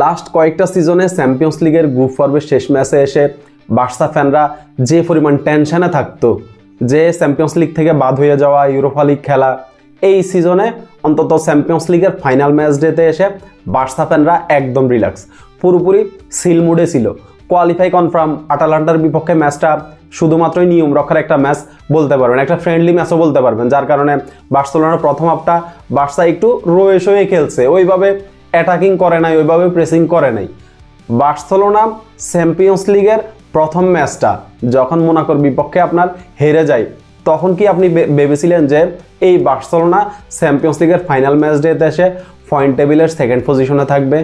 Last কয়েকটা সিজনে champions লিগের গ্রুপ পর্বের শেষ ম্যাচে এসে বার্সা ফ্যানরা যে পরিমাণ টেনশনে থাকতো যে চ্যাম্পিয়ন্স লিগ থেকে বাদ হয়ে যাওয়া, ইউরোপা লিগ খেলা, এই সিজনে অন্তত চ্যাম্পিয়ন্স লিগের ফাইনাল ম্যাচ ডেতে এসে বার্সা ফ্যানরা একদম রিল্যাক্স, পুরোপুরি সিল মুডে ছিল। Qualify confirm. আটালান্টার বিপক্ষে ম্যাচটা শুধুমাত্রই নিয়ম রক্ষার একটা ম্যাচ বলতে পারবেন, একটা ফ্রেন্ডলি ম্যাচও বলতে পারবেন, যার কারণে বার্সেলোনার প্রথম হাফটা বার্সা একটু রয়ে সয়ে খেলছে, ওইভাবে অ্যাটাকিং করে নাই, ওইভাবে প্রেসিং করে নাই। বার্সেলোনা চ্যাম্পিয়ন্স লিগের প্রথম ম্যাচটা যখন মোনাকোর বিপক্ষে আপনার হেরে যায়, তখন কি আপনি ভেবেছিলেন যে এই বার্সেলোনা চ্যাম্পিয়ন্স লিগের ফাইনাল ম্যাচ ডেতে এসে পয়েন্ট টেবিলের সেকেন্ড পজিশনে থাকবে?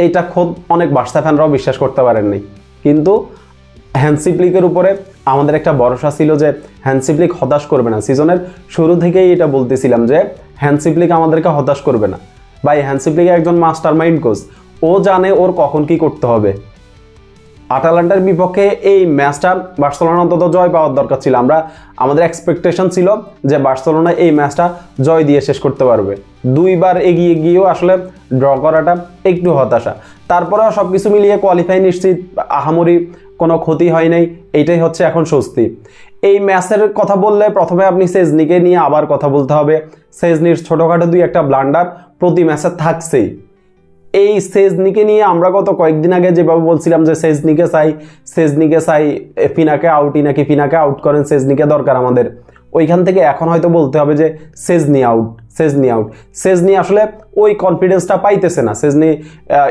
এইটা খোদ অনেক বার্সা ফ্যানরাও বিশ্বাস করতে পারেননি। কিন্তু হ্যান্সি ফ্লিকের উপরে আমাদের একটা ভরসা ছিল যে হ্যান্সি ফ্লিক হতাশ করবে না। সিজনের শুরু থেকেই এটা বলতেছিলাম যে হ্যান্সি ফ্লিক আমাদেরকে হতাশ করবে না। ভাই, হ্যান্সি ফ্লিক একজন মাস্টার মাইন্ড কোচ, ও জানে ওর কখন কি করতে হবে। আটালান্টার বিপক্ষে এই ম্যাচটা বার্সেলোনা অন্তত জয় পাওয়ার দরকার ছিল। আমাদের এক্সপেকটেশন ছিল যে বার্সেলোনা এই ম্যাচটা জয় দিয়ে শেষ করতে পারবে। দুইবার এগিয়ে গিয়েও আসলে ড্র করাটা একটু হতাশা। তারপরেও সব কিছু মিলিয়ে কোয়ালিফাই নিশ্চিত, আহামরি কোনো ক্ষতি হয় নাই, এইটাই হচ্ছে এখন স্বস্তি। এই ম্যাচের কথা বললে প্রথমে আপনি সেজনিকে নিয়ে আবার কথা বলতে হবে। সেজনির ছোটোখাটো দুই একটা ব্লান্ডার প্রতি ম্যাচে থাকছেই। এই সেজনিকে নিয়ে আমরা গত কয়েকদিন আগে যেভাবে বলছিলাম যে সেজনিকে চাই, ফিনাকে আউটই নাকি, ফিনাকে আউট করেন, সেজনিকে দরকার আমাদের, ওইখান থেকে এখন হয়তো বলতে হবে যে সেজনি আউট। সেজনি আসলে ওই কনফিডেন্সটা পাইতেছে না। সেজনি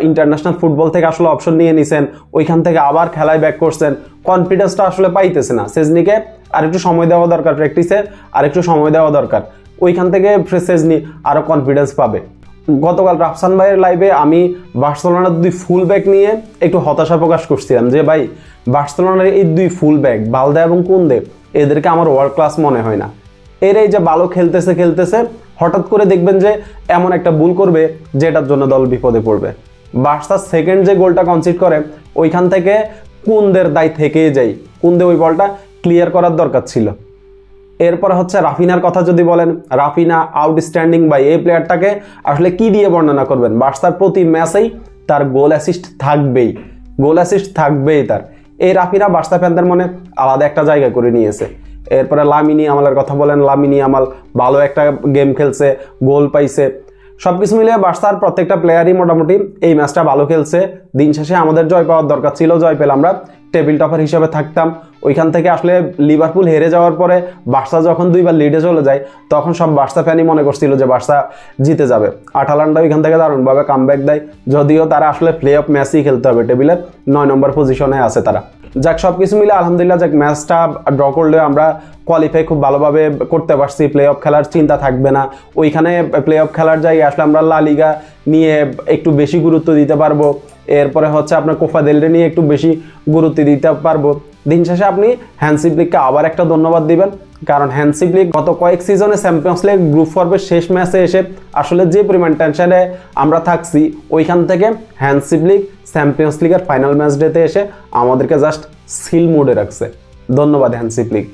ইন্টারন্যাশনাল ফুটবল থেকে আসলে অপশন নিয়ে নিছেন, ওইখান থেকে আবার খেলায় ব্যাক করছেন, কনফিডেন্সটা আসলে পাইতেছে না। সেজনিকে আরেকটু সময় দেওয়া দরকার, প্র্যাকটিসে আরেকটু সময় দেওয়া দরকার, ওইখান থেকে সেজনি আরও কনফিডেন্স পাবে। গতকাল রাফসান ভাইয়ের লাইভে আমি বার্সেলোনার দুই ফুল ব্যাক নিয়ে একটু হতাশা প্রকাশ করছিলাম যে ভাই, বার্সেলোনার এই দুই ফুল ব্যাক বালদা এবং কুন্দে, এদেরকে আমার ওয়ার্ল্ড ক্লাস মনে হয় না। এর এই যে ভালো খেলতেছে হঠাৎ করে দেখবেন যে এমন একটা ভুল করবে যেটার জন্য দল বিপদে পড়বে। বার্সার সেকেন্ড যে গোলটা কনসিড করে, ওইখান থেকে কুন্দের দায় থেকেই যায়। কুন্দে ওই বলটা ক্লিয়ার করার দরকার ছিল। এরপর হচ্ছে রাফিনার কথা যদি বলেন, রাফিনা আউটস্ট্যান্ডিং। ভাই, এই প্লেয়ারটাকে আসলে কি দিয়ে বর্ণনা করবেন? বার্সার প্রতি ম্যাচেই তার গোল অ্যাসিস্ট থাকবেই তার। এই রাফিনা বার্সা ফ্যানদের মনে আলাদা একটা জায়গা করে নিয়েছে। এরপরে লামিনী আমালের কথা বলেন, লামিনী আমাল ভালো একটা গেম খেলছে, গোল পাইছে। সব কিছু মিলিয়ে বার্সার প্রত্যেকটা প্লেয়ারই মোটামুটি এই ম্যাচটা ভালো খেলছে। দিন শেষে আমাদের জয় পাওয়ার দরকার ছিল, জয় পেলে আমরা টেবিল টপার হিসেবে থাকতাম। ওইখান থেকে আসলে লিভারপুল হেরে যাওয়ার পরে বার্সা যখন দুইবার লিডে চলে যায়, তখন সব বার্সা ফ্যানই মনে করছিল যে বার্সা জিতে যাবে। আটালান্টা ওইখান থেকে দারুণভাবে কামব্যাক দেয়, যদিও তারা আসলে প্লে অফ ম্যাচই খেলতে হবে, টেবিলের 9 নম্বর পজিশনে আছে তারা। যাক, সব কিছু মিলে আলহামদুলিল্লাহ, যাক ম্যাচটা ড্র করলেও আমরা কোয়ালিফাই খুব ভালোভাবে করতে পারছি। প্লে অফ খেলার চিন্তা থাকবে না ওইখানে। প্লে অফ খেলার জায়গায় আসলে আমরা লা লিগা নিয়ে একটু বেশি গুরুত্ব দিতে পারবো। এরপরে হচ্ছে আপনার কোপা দেল রে নিয়ে একটু বেশি গুরুত্ব দিতে পারবো। দিন শেষে আপনি হ্যান্সি ফ্লিককে আবার একটা ধন্যবাদ দিবেন, কারণ হ্যান্সি ফ্লিক গত কয়েক সিজনে চ্যাম্পিয়ন্স লিগ গ্রুপ পর্বের শেষ ম্যাচে এসে আসলে যে পরিমাণ টেনশনে আমরা থাকছি, ওইখান থেকে হ্যান্সি ফ্লিক চ্যাম্পিয়ন্স লিগের ফাইনাল ম্যাচ ডেতে এসে আমাদেরকে জাস্ট সিল মোডে রাখছে। ধন্যবাদ হ্যান্সি ফ্লিক।